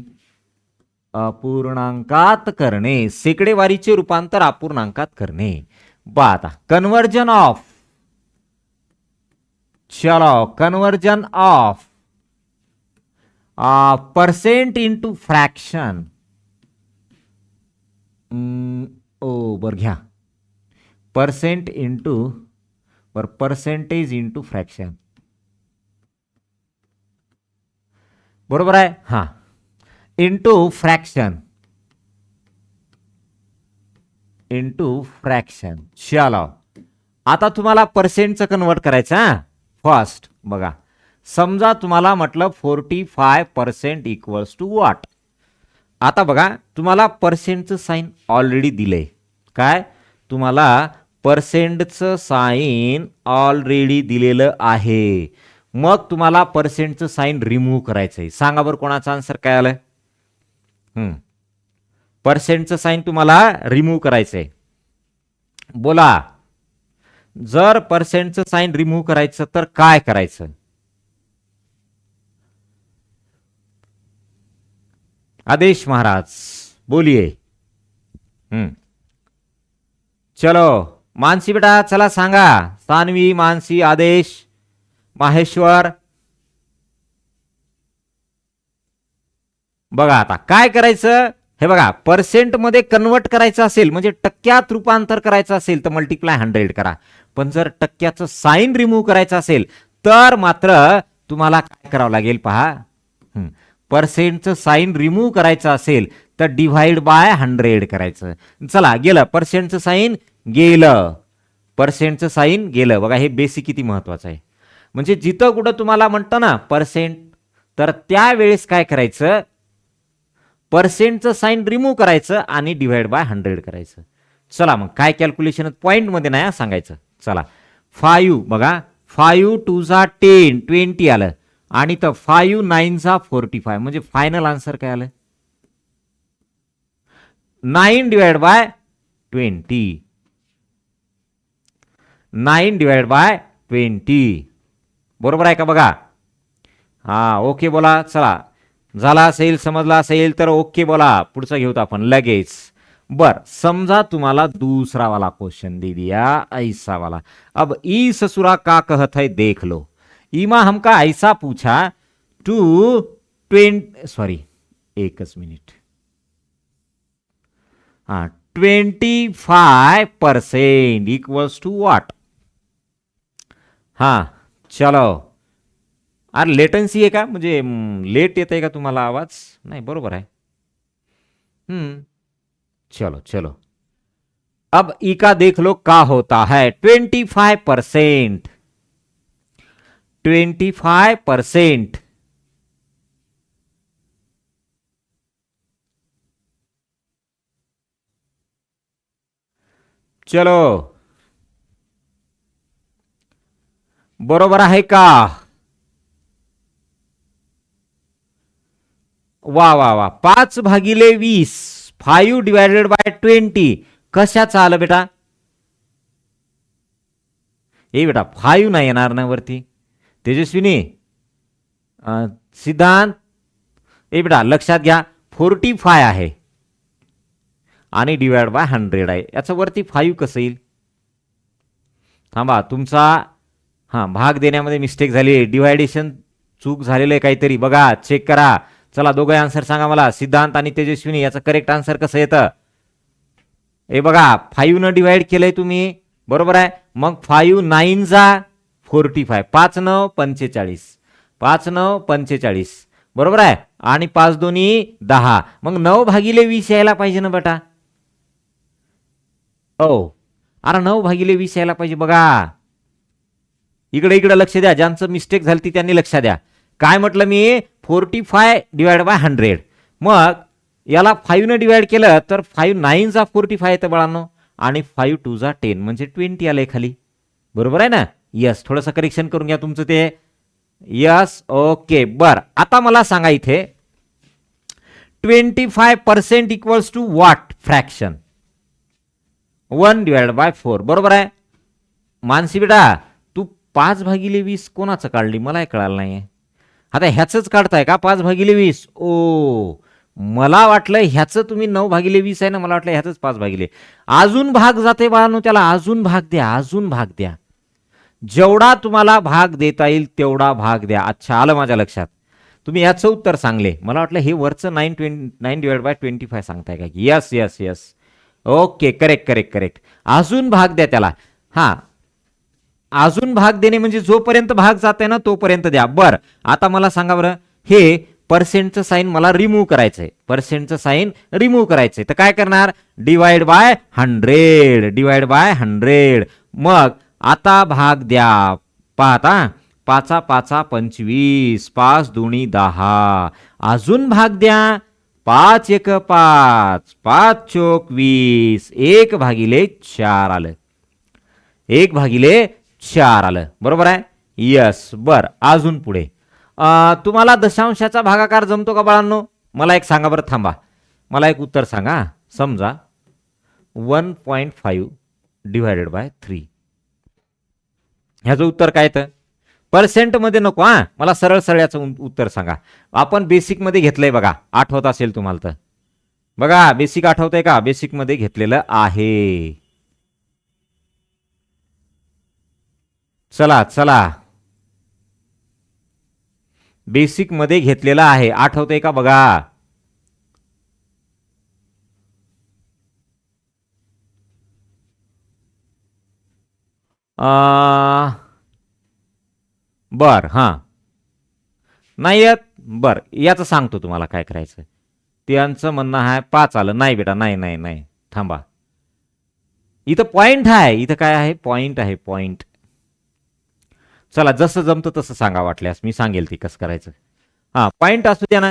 अपूर्णांकात करणे. सेकड़ेवारीचे रूपांतर अपूर्णांकात करणे. बात कन्वर्जन ऑफ. चलो, conversion of percent into fraction. ओ बर घ्या, पर्सेंट इंटू बर पर्सेंटेज इंटू फ्रॅक्शन. बरोबर आहे. हा, इंटू फ्रॅक्शन, इंटू फ्रॅक्शन. चलो, आता तुम्हाला पर्सेंटचं कन्वर्ट करायचं. हा, फर्स्ट बघा, समजा तुम्हाला म्हटलं 45% इक्वल्स टू व्हॉट. आता बघा, तुम्हाला पर्सेंटचं साइन ऑलरेडी दिलंय. काय? तुम्हाला पर्सेंटचं साइन ऑलरेडी दिलेलं आहे. मग तुम्हाला पर्सेंटचं साइन रिमूव्ह करायचंय. सांगा बरं कोणाचं आन्सर काय आलं? पर्सेंटचं साइन तुम्हाला रिमूव्ह करायचंय. बोला, जर पर्सेंटचं साइन रिमूव्ह करायचं तर काय करायचं? आदेश महाराज बोलिए. चलो मानसी बेटा, चला सांगा. सानवी, मानसी, आदेश, माहेश्वर. बघा आता काय करायचं. हे बघा, पर्सेंट मध्ये कन्वर्ट करायचं असेल म्हणजे टक्क्यात रूपांतर करायचं असेल तर मल्टिप्लाय 100 करा. पण जर टक्क्याचं साइन रिमूव्ह करायचं असेल तर मात्र तुम्हाला काय करावं लागेल पहा. पर्सेंटचं साइन रिमूव्ह करायचं असेल तर डिव्हाइड बाय 100 करायचं. चला, गेलं पर्सेंटचं साइन, गेलं पर्सेंटचं साइन, गेलं. बघा, हे बेसिक किती महत्वाचं आहे. म्हणजे जिथं कुठं तुम्हाला म्हणतं ना पर्सेंट, तर त्यावेळेस काय करायचं, पर्सेंटचं साइन रिमूव्ह करायचं आणि डिव्हाइड बाय 100 करायचं. चला मग काय कॅल्क्युलेशन, पॉइंट मध्ये नाही सांगायचं. चला, 5 बघा, 5 2 जा 10, 20 आलं. आणि तर 5 9 जा 45 म्हणजे फायनल आन्सर काय आलं? 9 डिवाइड बाय 20. 9 divide by 20. बरोबर आहे का? बघा, हा ओके बोला. चला, झाला असेल, समजला असेल तर ओके बोला. पुढचं घेऊत आपण लगेच. बर, समजा तुम्हाला दूसरा वाला क्वेश्चन दे दिया, ऐसा वाला. अब ई ससुरा का कहत है देख लो. ईमा हमका ऐसा पूछा, टू 25% इक्वल्स टू व्हाट. हा, चलो. अरे लेटन्सी आहे का? म्हणजे लेट येत आहे का तुम्हाला आवाज? नाही, बरोबर आहे. चलो चलो, अब ई का देख लो का होता है. 25%. 25%. चलो, बरोबर आहे का? वा वा वा. 5/20, 5 डिवायडेड बाय 20 कशाचं आलं बेटा? ए बेटा, 5 नाही येणार ना वरती. तेजस्विनी, सिद्धांत, ए बेटा लक्षात घ्या, 45 आहे आणि डिवाइड बाय 100 आहे. याचं वरती 5 कसं येईल? थांबा, तुमचा भाग देण्यामध्ये मिस्टेक झाली, डिवायडेशन चूक झालेलं आहे काहीतरी. बघा, चेक करा. चला, दोघे आन्सर सांगा मला. सिद्धांत आणि तेजस्विनी, याचं करेक्ट आन्सर कसं येतं? हे बघा, 5 न डिवाइड केलंय तुम्ही, बरोबर आहे. मग 5 9 जा 45, 5 9 45, 5 9 45, बरोबर आहे. आणि 5 दोन्ही 10, मग 9/20 यायला पाहिजे ना बेटा. हो, अरे 9/20 यायला पाहिजे. बघा, इकडे इकडे लक्ष द्या. ज्यांचं मिस्टेक झाली त्यांनी लक्ष द्या. काय म्हटलं मी? 45 डिवाइड बाय 100. मग याला 5 ने डिवाइड केलं तर 5 9 जा 45 येतं बाळांनो, आणि 5 2 जा 10 म्हणजे 20 आलंय खाली, बरोबर आहे ना. यस, थोडंसं करेक्शन करून घ्या तुमचं ते. Yes, okay. बर, आता मला सांगा इथे 25% equals to what fraction? 1 divide by 4, बरोबर आहे. मानसी बेटा, तू 5/20 कोणाचं काढली? मला कळालं नाहीये. आता ह्याच काढताय का 5/20? ओ, मला वाटलं ह्याचं तुम्ही 9/20 आहे ना, मला वाटलं ह्याच 5/. अजून भाग जाते बाळांनो, त्याला अजून भाग द्या, अजून भाग द्या. जेवढा तुम्हाला भाग देता येईल तेवढा भाग द्या. अच्छा, आलं माझ्या लक्षात. तुम्ही याचं उत्तर सांगले. मला वाटलं हे वरचं 9 डिवाइड बाय 25 सांगताय का? Yes yes yes, okay, correct correct correct. अजून भाग द्या त्याला. अजून भाग देणे म्हणजे जोपर्यंत भाग जाते ना तोपर्यंत द्या. बर, आता मला सांगा बरं, हे पर्सेंटचं साईन मला रिमूव्ह करायचंय. पर्सेंटचं साईन रिमूव्ह करायचंय तर काय करणार? Divide by 100, divide by 100. मग आता भाग द्या. पाहता, 5 5 25, 5 2 10. अजून भाग द्या. 5 1 5, 5 चोक 20, 1/4 आलं. 1/4 आलं, बरोबर आहे. यस, बर. अजून पुढे तुम्हाला दशांशाचा भागाकार जमतो का बाळांनो? मला एक सांगा बरं. थांबा, मला एक उत्तर सांगा. समजा 1.5 डिवायडेड बाय 3, ह्याचं उत्तर काय? तर पर्सेंट मध्ये नको, मला सरळ सरळ याचं उत्तर सांगा. आपण बेसिक मध्ये घेतलंय बघा, आठवत असेल तुम्हाला तर. बघा, बेसिक आठवतंय का? बेसिक मध्ये घेतलेलं आहे. चला चला, बेसिक मध्ये घेतलेला आहे, आठवतंय का? बघा, बर. नाही येत. बर, याचं सांगतो तुम्हाला काय करायचं. त्यांचं म्हणणं आहे 5 आलं. नाही बेटा, नाही नाही नाही, थांबा. इथं पॉइंट आहे. इथं काय आहे? पॉइंट आहे, पॉइंट. चला, जसं जमतं तसं सांगा, वाटल्यास मी सांगेल ती कसं करायचं. पॉइंट असू द्या ना.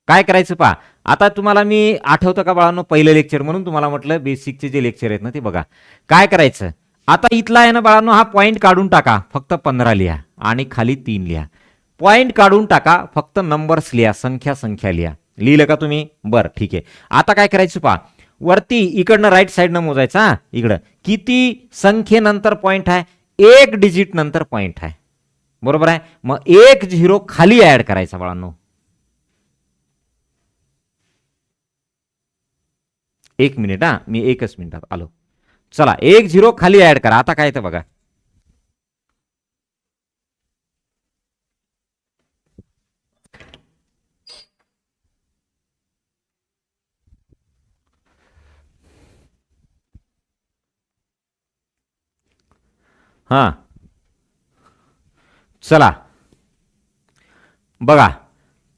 काय करायचं पहा. आता तुम्हाला मी आठवतं का बाळांनो पहिलं लेक्चर, म्हणून तुम्हाला म्हटलं बेसिकचे जे लेक्चर आहेत ना ते बघा. काय करायचं? आता इथला आहे ना बाळांनो, हा पॉइंट काढून टाका. फक्त 15 लिहा आणि खाली 3 लिहा. पॉइंट काढून टाका, फक्त नंबर्स लिहा, संख्या संख्या लिहा. लिहिलं का तुम्ही? बरं, ठीक आहे. आता काय करायचं पहा. वरती इकडनं राईट साईडनं मोजायचा. इकडं किती संख्येनंतर पॉइंट आहे? 1 डिजिट नंतर पॉइंट आहे, बरोबर आहे. मग 1 0 खाली ऍड करायचा बाळांनो. 1 मिनिट, मी 1च मिनिटात आलो. चला, 1 0 खाली ऍड करा. आता काय तर बघा. चला बघा,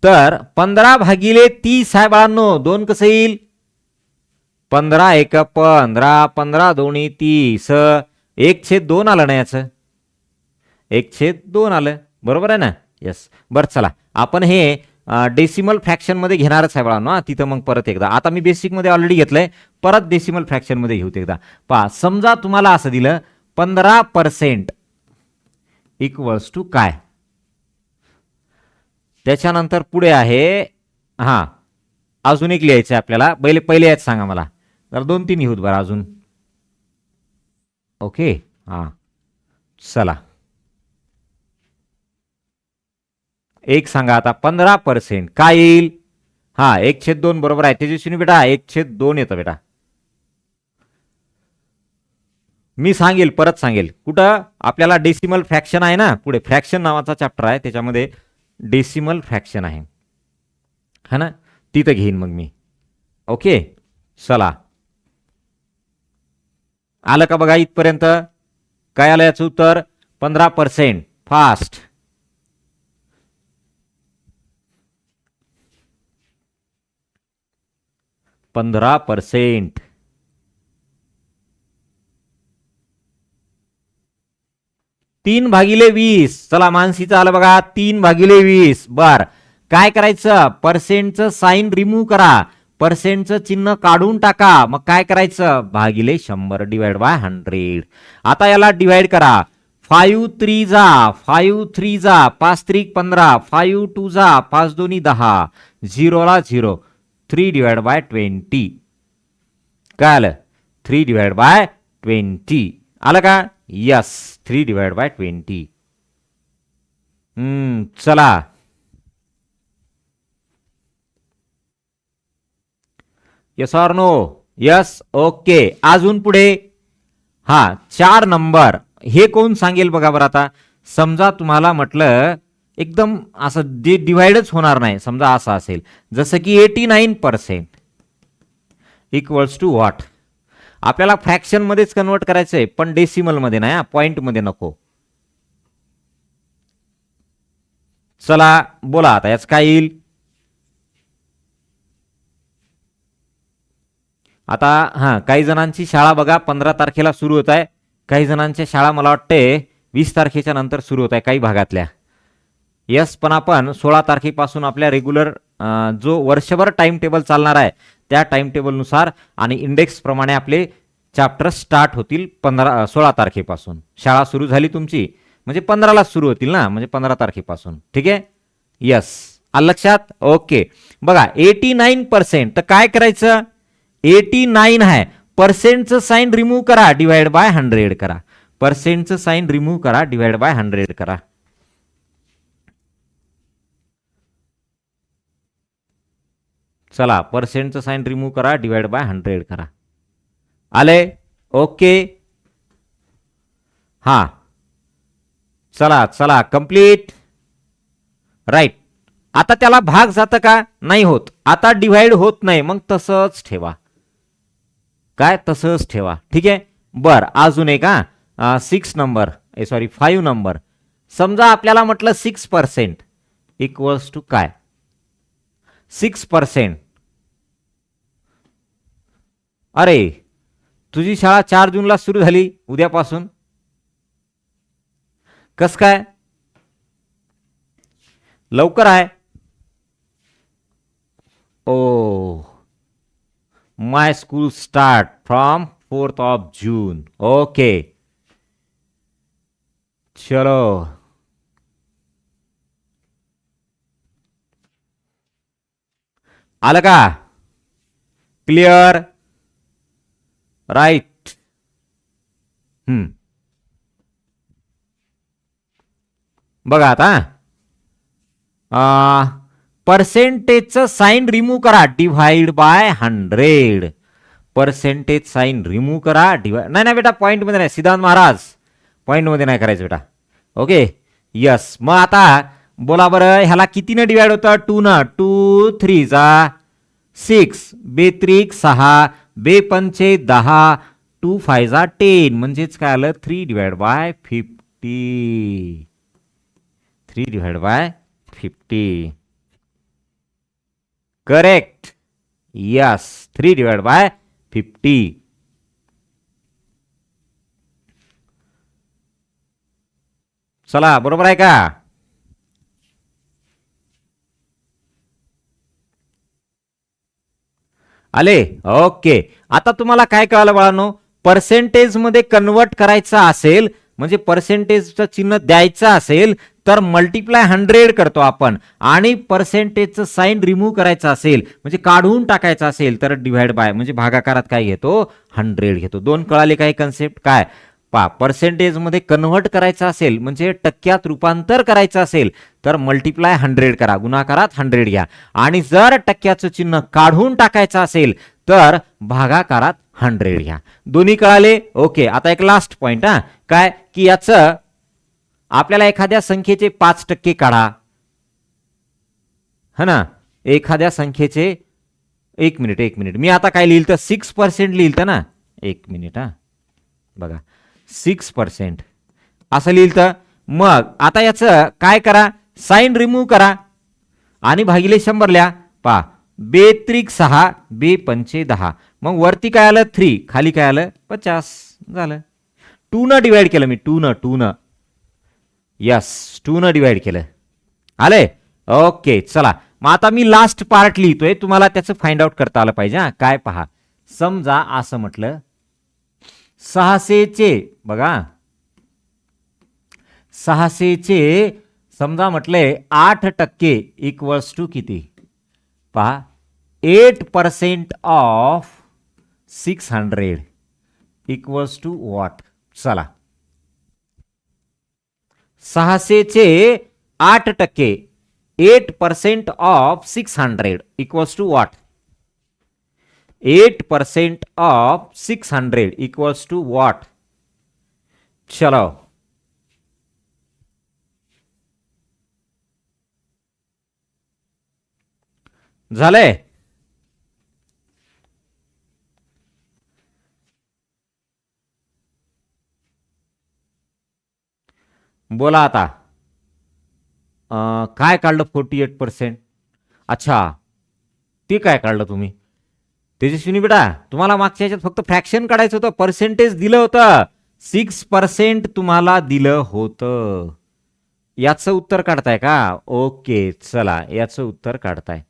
तर 15/30 आहे बाळांनो. 2 कसं येईल? 15 1 15, 15 2 30, 1/2 आलं ना. याचं 1/2 आलं, बरोबर आहे ना. यस, बरं. चला, आपण हे डेसिमल फ्रॅक्शन मध्ये घेणारच आहे बाळांनो. तिथं मग परत एकदा, आता मी बेसिक मध्ये ऑलरेडी घेतलंय, परत डेसिमल फ्रॅक्शन मध्ये घेऊ एकदा. पहा, समजा तुम्हाला असं दिलं 15% इक्वल्स टू काय? त्याच्यानंतर पुढे आहे अजून एक लिहायचं आहे आपल्याला. पहिले याच सांगा मला. तर 2 3 लिहूत बरं अजून. ओके, चला, एक सांगा आता. 15% काय येईल? हा 1/2 बरोबर आहे तेजस्विनी बेटा, 1/2 येतं बेटा. मी सांगेल, परत सांगेल. कुठं आपल्याला डेसिमल फ्रॅक्शन आहे ना, पुढे फ्रॅक्शन नावाचा चॅप्टर आहे, त्याच्यामध्ये डेसिमल फ्रॅक्शन आहे है ना, तिथं घेईन मग मी. ओके चला, आलं का बघा इथपर्यंत? काय आलं याचं उत्तर? 15%. फास्ट. %15. 3/20. चला मानसीचं आलं बघा, 3/20. बर, काय करायचं? पर्सेंटचं साईन रिमूव्ह करा, पर्सेंटचं चिन्ह काढून टाका, मग काय करायचं? भागिले 100 डिवाइड बाय 100. आता याला डिवाइड करा. 5 3 जा 5 3 जा 5 3 15, 5 2 जा 5 2 10, 0 ला 0, 3 डिवाइड बाय 20. काय आलं? 3 डिवाइड बाय 20 आलं का? Yes, 3 divide by 20. चला, yes or no? Yes. Okay, अजून पुढे. हा 4 नंबर, हे कोण सांगेल बघा बरं. आता समजा तुम्हाला म्हटलं एकदम असं जे डिवाइडच होणार नाही, समजा असं असेल जसं की 89% इक्वल्स टू व्हॉट? आपल्याला फ्रॅक्शन मध्येच कन्वर्ट करायचंय, पण डेसिमल मध्ये नाही, पॉइंट मध्ये नको. चला बोला आता याच काय येईल? आता हा काही जणांची शाळा बघा 15 तारखेला सुरू होत आहे, काही जणांच्या शाळा मला वाटते 20 तारखेच्या नंतर सुरू होत आहे काही भागातल्या. यस, पण आपण 16 तारखेपासून आपल्या रेग्युलर जो वर्षभर टाइम टेबल चालणार आहे त्या टाइम टेबलनुसार आणि इंडेक्स प्रमाणे आपले चॅप्टर स्टार्ट होतील 16 तारखेपासून. शाळा सुरू झाली तुमची म्हणजे 15ला सुरू होतील ना, म्हणजे 15 तारखेपासून. ठीक आहे, यस, आलं लक्षात? ओके, बघा 89%, तर काय करायचं? 89 आहे, पर्सेंटचं साईन रिमूव्ह करा, डिवाइड बाय 100 करा. पर्सेंटचं साईन रिमूव्ह करा, डिवाइड बाय 100 करा. चला, पर्सेंटचं साईन रिमूव्ह करा, डिवाइड बाय 100 करा. आले? ओके, हा चला चला, कंप्लीट. राईट. आता त्याला भाग जातं का? नाही होत. आता डिव्हाइड होत नाही, मग तसंच ठेवा. काय? तसंच ठेवा. ठीक आहे, बर. अजून एक 6 नंबर, सॉरी 5 नंबर. समजा आपल्याला म्हटलं 6% इक्वल्स टू काय? 6%. अरे, तुझी शाळा 4 जूनला सुरू झाली, उद्यापासून कस काय? लवकर आहे. Oh, my school start from 4th of June. Okay, चलो. आलं का? क्लिअर? राईट. बघा आता पर्सेंटेजचं साईन रिमूव्ह करा, divide by 100. Percentage sign remove करा, डिवाइड. नाही बेटा, पॉइंट मध्ये नाही, सिद्धांत महाराज पॉइंट मध्ये नाही करायचं बेटा. Okay, yes. मग आता बोला बरं, ह्याला कितीने डिवाइड होतं? 2 न. 2 3 जा 6, बे 3 6, बे 5 10, 2 5 जा 10, म्हणजेच काय आलं? 3 divide bye 50. 3 divide bye 50. Correct. Yes, 3 divide bye 50. चला, बरोबर आहे का? आले? ओके. आता तुम्हाला काय कळालं बाळांनो? पर्सेंटेज मध्ये कन्वर्ट करायचं असेल, म्हणजे पर्सेंटेजचं चिन्ह द्यायचं असेल तर मल्टिप्लाय 100 करतो आपण, आणि पर्सेंटेजचं साईन रिमूव्ह करायचं असेल म्हणजे काढून टाकायचं असेल तर डिव्हाइड बाय म्हणजे भागाकारात काय घेतो? 100 घेतो. दोन कळाले काय कन्सेप्ट? काय पहा पर्सेंटेजमध्ये कन्व्हर्ट करायचं असेल म्हणजे टक्क्यात रूपांतर करायचं असेल तर मल्टिप्लाय 100 करा, गुणाकारात 100 घ्या. आणि जर टक्क्याचं चिन्ह काढून टाकायचं असेल तर भागाकारात 100 घ्या. दोन्ही कळाले? ओके. आता एक लास्ट पॉइंट काय की याचं आपल्याला एखाद्या संख्येचे 5% काढा, है ना. एखाद्या संख्येचे एक मिनिट मी आता काय लिहिलं तर 6% लिहिलं ना. एक मिनिट बघा 6% असं लिहिलं. मग आता याचं काय करा, साइन रिमूव्ह करा आणि भागिले 100 लिहा. पहा 2×6 2×5 10. मग वरती काय आलं 3, खाली काय आलं 50 झालं. 2 न डिवाइड केलं मी, 2 न यस 2 न डिवाइड केलं. आले? ओके. चला मग आता मी लास्ट पार्ट लिहितोय, तुम्हाला त्याचं फाइंड आउट करता आलं पाहिजे. काय पहा, समजा असं म्हटलं 600चे बघा 600चे समजा म्हटले 8% इक्वल्स टू किती? पहा 8% ऑफ 600 इक्वल्स टू व्हॉट? चला 600चे 8% 8% of 600 equals to what? 8% of 600 equals to what? चलो झालंय. बोला आता काय काढलं 48%? अच्छा ते काय काढलं तुम्ही तेजस्विनी बेटा? तुम्हाला मागच्या याच्यात फक्त फ्रॅक्शन काढायचं होतं, पर्सेंटेज दिलं होतं. 6% तुम्हाला दिलं होतं. याचं उत्तर काढताय का? ओके चला याचं उत्तर काढताय.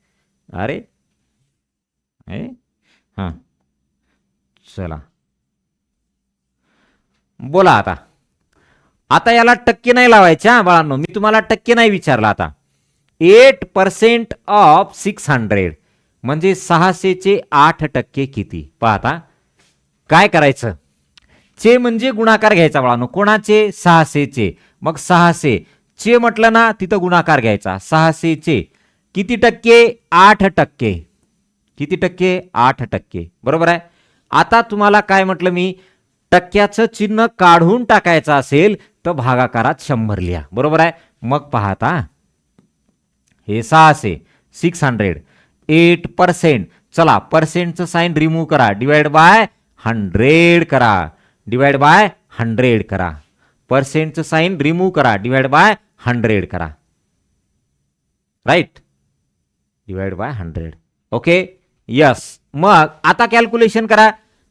अरे हां चला बोला आता. आता याला टक्के नाही लावायच्या बाळांनो, मी तुम्हाला टक्के नाही विचारला. आता 8% ऑफ 600 म्हणजे 600चे 8% किती? पाहता काय करायचं, चे म्हणजे गुणाकार घ्यायचा बाळांनो. कोणाचे? 600चे. मग 600 चे म्हटलं ना तिथं गुणाकार घ्यायचा. 600चे किती टक्के? 8%. किती टक्के? 8%. बरोबर आहे. आता तुम्हाला काय म्हटलं मी, टक्क्याचं चिन्ह काढून टाकायचं असेल तर भागाकारात 100 लिहा. बरोबर आहे. मग पाहता हे 600 600 8%. चला पर्सेंटचं साइन रिमूव्ह करा, डिवाइड बाय 100 करा, डिवाइड बाय 100 करा. पर्सेंटचं साइन रिमूव्ह करा, डिवाइड बाय 100 करा. Right, divide by 100. Okay yes. मग आता कॅल्क्युलेशन करा.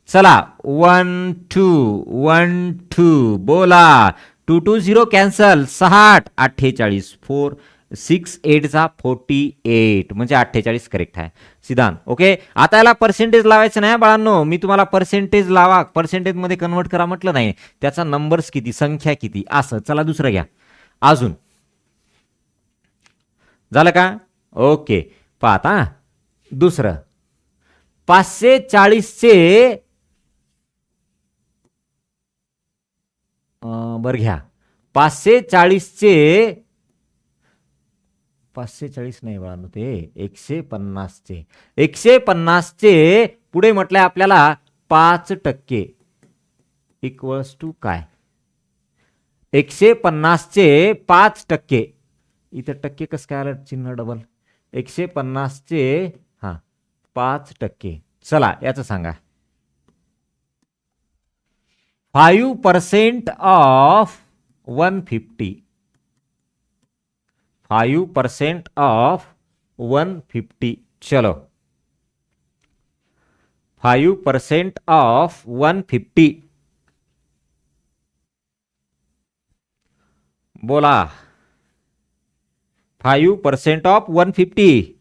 चला 1 2 1 2 बोला. 2 2 0 कॅन्सल. 6 48 4 6 8 48 म्हणजे 48 करेक्ट आहे सिद्धांत. ओके आता याला पर्सेंटेज लावायचं नाही बाळांनो, मी तुम्हाला पर्सेंटेज लावा पर्सेंटेज मध्ये कन्वर्ट करा म्हटलं नाही. त्याचा नंबर्स किती, संख्या किती असं. चला दुसरं घ्या अजून. झालं का? ओके पाहता दुसरं 540चे बर घ्या 540चे 540 नाही बाळांनो, ते 150चे 150चे पुढे म्हटलंय आपल्याला 5% इक्वल्स टू काय? 150चे 5%. इथं टक्के कसं काय आलं, चिन्ह डबल. 150चे 5%. चला याचं सांगा. 5% ऑफ 150. 5% ऑफ 150. चलो 5% ऑफ 150 बोला. 5% ऑफ 150.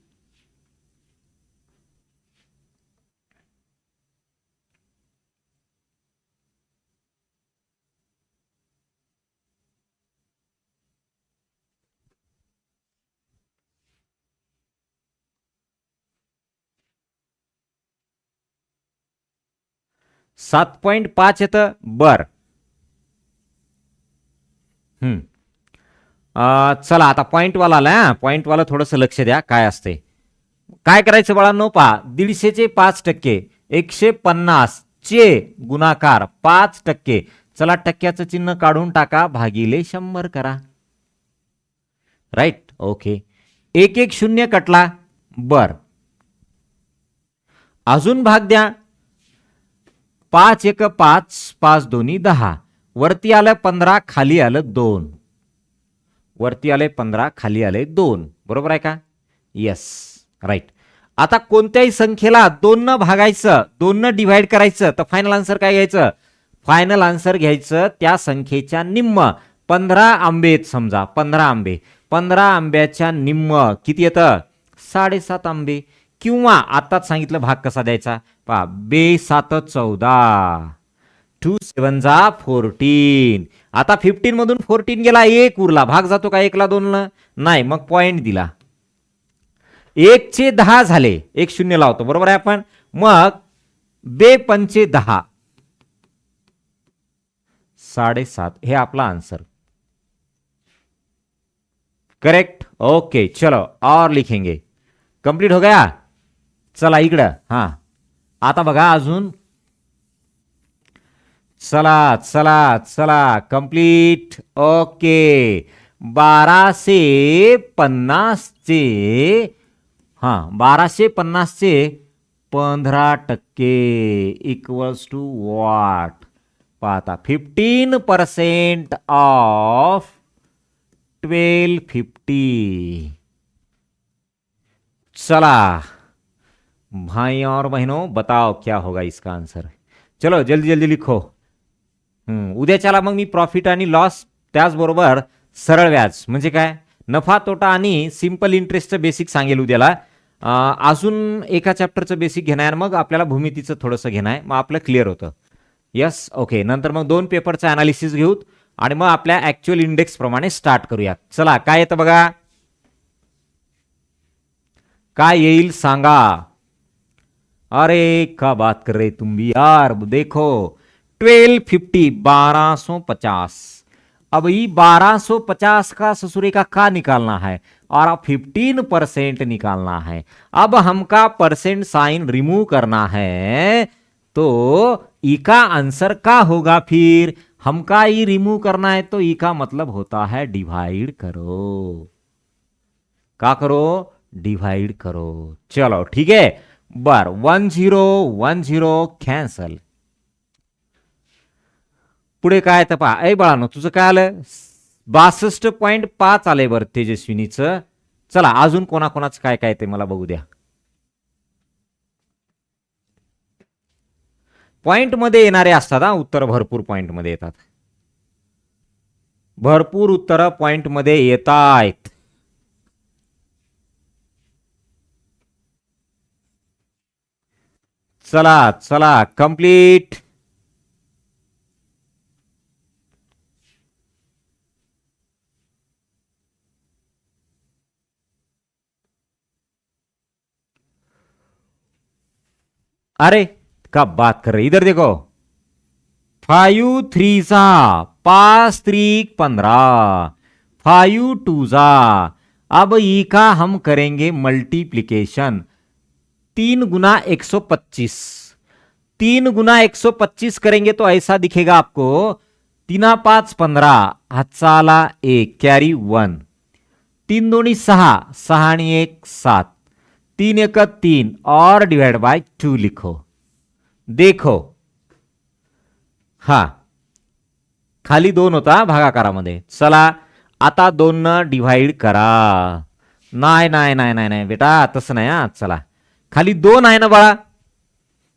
$7.5 येतं. बर चला आता पॉईंटवाला आला. पॉईंटवाला थोडंसं लक्ष द्या काय असते. काय करायचं बाळांनो, पहा 150चे 5%, 150 चे गुणाकार 5%. चला टक्क्याचं चिन्ह काढून टाका, भागिले 100 करा. Right, okay. 1 शून्य कटला. बर, अजून भाग द्या. 5 1 5, 5 2 10. वरती आलं 15, खाली आलं 2. वरती आले 15, खाली आले 2. बरोबर आहे का? Yes, right. आता कोणत्याही संख्येला 2 न भागायचं, 2 न डिव्हाइड करायचं, तर फायनल आन्सर काय घ्यायचं? फायनल आन्सर घ्यायचं त्या संख्येच्या निम्म. 15 आंबे आहेत समजा, 15 आंबे. 15 आंब्याच्या निम्म किती येतं? 7.5 आंबे. किंवा आताच सांगितलं भाग कसा द्यायचा पहा. 2 7 14, 2 7 14. आता 15 मधून 14 गेला, 1 उरला. भाग जातो का 1 ला 2 ला? नाही. मग पॉइंट दिला. 1 चे 10 झाले, 1 शून्य लावतो. बरोबर आहे आपण. मग 2 पंचे 10, 7.5. हे आपला आंसर. Correct, okay. चलो और लिखेंगे. कंप्लीट हो गया. चला इकडं. हा, आता बघा अजून. चला चला चला, कंप्लीट. ओके. 1250 चे, हा 1250 चे 15% इक्वल्स टू व्हॉट? पाहता 15% ऑफ 1250. चला भाई और बहनों, बताओ क्या होगा इसका आंसर. चलो जल्दी जल्दी लिखो. उद्याच्याला मग मी प्रॉफिट आणि लॉस, त्याचबरोबर सरळ व्याज म्हणजे काय, नफा तोटा आणि सिंपल इंटरेस्टचं बेसिक सांगेल उद्याला. अजून एका चॅप्टरचं बेसिक घेणार, मग आपल्याला भूमितीचं थोडंसं घेणार, मग आपलं क्लिअर होतं. Yes, okay. नंतर मग 2 पेपरचं अनालिसिस घेऊ आणि मग आपल्या ऍक्च्युअल इंडेक्स प्रमाणे स्टार्ट करूया. चला काय येतं बघा, काय येईल सांगा. अरे क्या बात कर रहे तुम भी यार. देखो 1250, 1250. अब ये 1250 का ससुरे का निकालना है और 15% निकालना है. अब हमका परसेंट साइन रिमूव करना है, तो ई का आंसर का होगा? फिर हमका ई रिमूव करना है, तो ई का मतलब होता है डिवाइड करो. का करो? डिवाइड करो. चलो ठीक है. बर 1010 कॅन्सल. पुढे काय तर पहा. ऐ बाळांनो, तुझं काय आलं? 62.5 आलंय बरं तेजस्विनीचं. चला अजून कोणाकोणाचं काय काय ते मला बघू द्या. पॉइंट मध्ये येणारे असतात हा उत्तर, भरपूर पॉइंट मध्ये येतात. भरपूर उत्तर पॉइंट मध्ये येतात. चला चला कंप्लीट. अरे क्या बात कर रहे, इधर देखो. 5 3 5 3 15, 5 2 जा. अब ई का हम करेंगे मल्टीप्लीकेशन. 3 गुना 125, 3 गुना 125 करेंगे तो ऐसा दिखेगा आपको. 3 5 15, हातचाला 1, कैरी 1. 3 2 6, 6 आणि 1 7, 3 1 3 और डिवाइड बाय 2 लिखो. देखो हा खाली 2 होता भागाकारामध्ये. चला आता 2 न डिवाइड करा. नाही नाही नाही नाही नाही बेटा, तसं नाही. हा चला, खाली 2 आहे ना बाळा,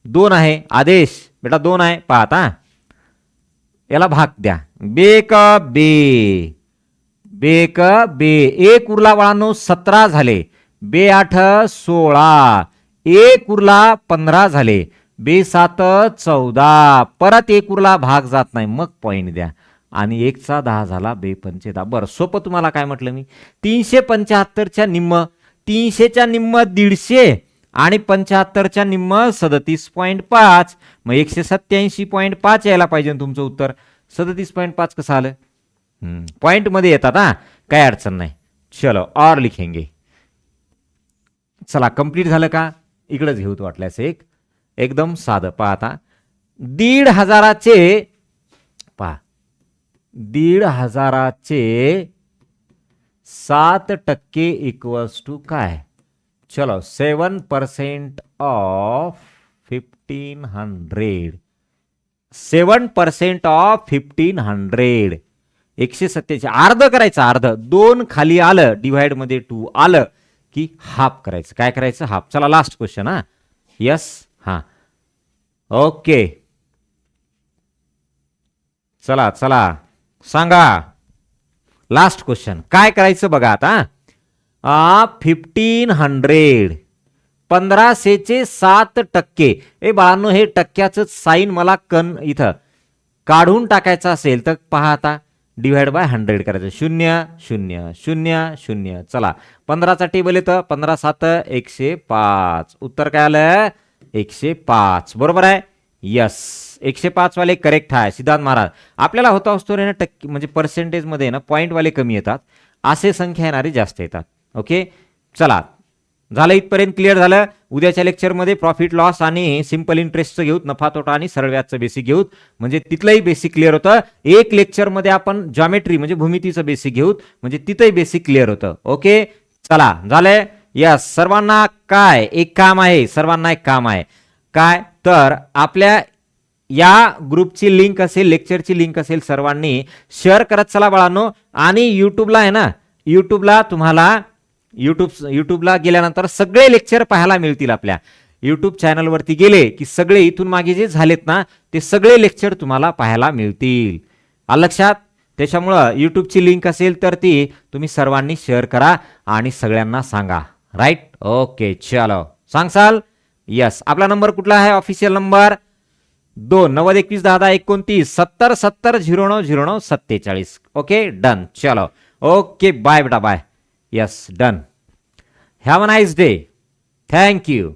2 आहे. आदेश बेटा 2 आहे. पाहता याला भाग द्या. बेक बे, बेक बे. 1 उरला बाळांनो 17 झाले. बे 8 16, 1 उरला 15 झाले. बे 7 14, परत 1 उरला, भाग जात नाही, मग पॉइंट द्या. आणि 1 चा 10 झाला, बे 5 10. बरं सोपं. तुम्हाला काय म्हटलं मी? 375च्या निम्म, 300च्या निम्म 150 आणि 75च्या निम्म 37.5. मग 187.5 यायला पाहिजे तुमचं उत्तर. 37.5 कसं आलं? पॉइंट मध्ये येतात हा, काय अडचण नाही. चलो और लिखेंगे. चला कंप्लीट झालं का? इकडेच घेऊत वाटल्यास एक एकदम साधं. पहा आता 1,500चे पहा 1,500चे 7% इक्वल्स टू काय? चलो 7% ऑफ 1,500. 7% ऑफ 1,500. 127 अर्ध करायचं, अर्ध 2 खाली आलं डिवाइड मध्ये 2 आलं की हाफ करायचं. काय करायचं? हाफ. चला लास्ट क्वेश्चन हा. यस हा ओके. चला चला सांगा लास्ट क्वेश्चन काय करायचं बघा आता. 1,500 1500चे 7%. ए बाळांनो हे टक्क्याचं साईन मला इथं काढून टाकायचं असेल तर पहा आता डिवाइड बाय 100 करायचं. 0 0 0 0. चला 15चा टेबल येतं. 15 7 105. उत्तर काय आलं? 105. बरोबर आहे. यस 105 वाले करेक्ट आहे. सिद्धांत महाराज आपल्याला होता असतो ना टक्के म्हणजे पर्सेंटेज मध्ये ना पॉईंट वाले कमी येतात, असे संख्या येणारे जास्त येतात. ओके चला झालं इथपर्यंत क्लिअर झालं. उद्याच्या लेक्चरमध्ये प्रॉफिट लॉस आणि सिंपल इंटरेस्टचं घेऊत, नफा तोटा आणि सरळ व्याजचं बेसिक घेऊत, म्हणजे तिथलंही बेसिक क्लिअर होतं. एक लेक्चरमध्ये आपण जॉमेट्री म्हणजे भूमितीचं बेसिक घेऊत, म्हणजे तिथंही बेसिक क्लिअर होतं. ओके चला झालंय. यस सर्वांना काय एक काम आहे, सर्वांना एक काम आहे काय तर आपल्या या ग्रुपची लिंक असेल, लेक्चरची लिंक असेल, सर्वांनी शेअर करत चला बाळांनो. आणि युट्यूबला आहे ना, युट्यूबला तुम्हाला युट्यूबला गेल्यानंतर सगळे लेक्चर पाहायला मिळतील. आपल्या युट्यूब चॅनलवरती गेले की सगळे इथून मागे जे झालेत ना ते सगळे लेक्चर तुम्हाला पाहायला मिळतील. आलं लक्षात? त्याच्यामुळं युट्यूबची लिंक असेल तर ती तुम्ही सर्वांनी शेअर करा आणि सगळ्यांना सांगा. राईट ओके चलो सांगसाल. यस आपला नंबर कुठला आहे? Official number 29121101029 70 70 09 09 47. Okay done. चलो ओके बाय बेटा bye. Yes done. Have a nice day. Thank you.